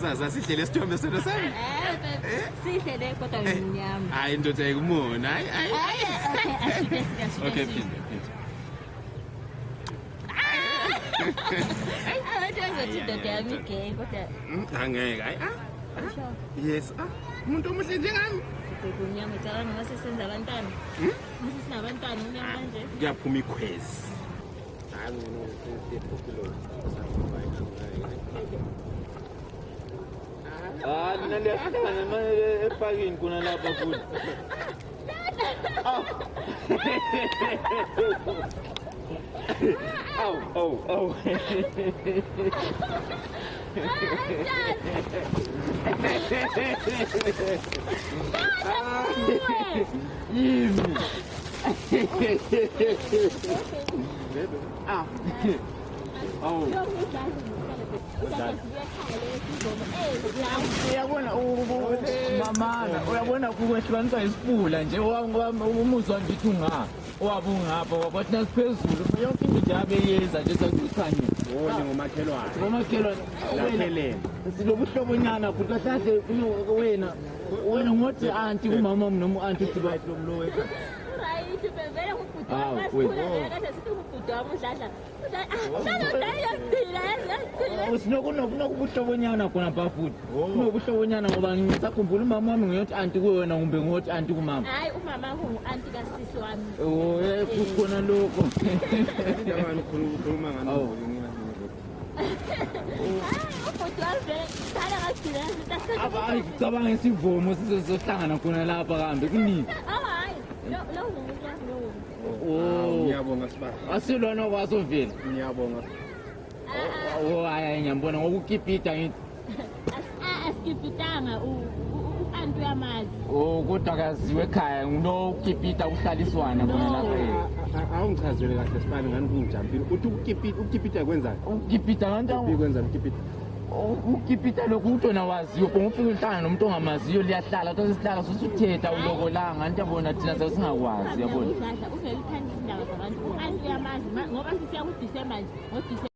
Sasa sihle lesithombe sona sami. Sihle le kodwa ngimnyama. Hayi indoda ayikumona. Hayi. Okay, phinde. Abathi indoda yami gay kodwa Angeke. Hayi. Yes. Umuntu omuhle njengami. ngimnyama ngicabanga ngase senza abantwana. Mase sinabantwana ngimnyama kanje. Kuyaphuma ikhwezi. Hayi mina liyahlangana manje epakini kuna lapha futhi. Aw. Yimi. Uyabona kukwehlukaniswa isipula nje umuzwa ngithi owabo ungapha wabathi nasiphezulu yonke into nje abeyenza nje sakukhanya ngomakhelwane laphelele silobuhlobonyana futhi kahle wena ngothi anti umama noma u-anti uthi bathi lo wethu Vele ngubhuti wami kade sithi ngubhuti wami udladla. Kunokubuhlobonyana khona pha futhi kunobuhlobonyana ngoba ngisakhumbula umama wami ngiyothi anti kuwena ngumbe ngothi anti kumama. Hayi umama ungu-anti kasisi wami. Kukhona lokho. Abantu ukhuluma ngani? Ubhuti wami vele kudala kagcina Abayi cabanga isivomo sizohlangana khona lapha kambe kunini. Lo ngumuntu Ngiyabonga sibaba. Asilona kwasovela. Ngiyabonga. Hayi ngiyambona ngokukipita ngithi. Asikipitanga u-anti uyamazi. Kodwa kaziwe ekhaya ngulo ukipita uhlaliswana khona lapha. Awungichazele kahle sibani ngani kungijampile. Uthi ukipita kwenzani? Ukipita kanti Kwenzani ukipita? ukipita lokhu utona waziyo ngofika uhlangana nomuntu ongamaziyo liyahlala xa sihlala susuthetha ulokolanga anti yabona thina sasingakwazi yabona Uvele uthanda izindaba zabantu u-anti uyamazi ngoba sisiya ku-December nje ngo-December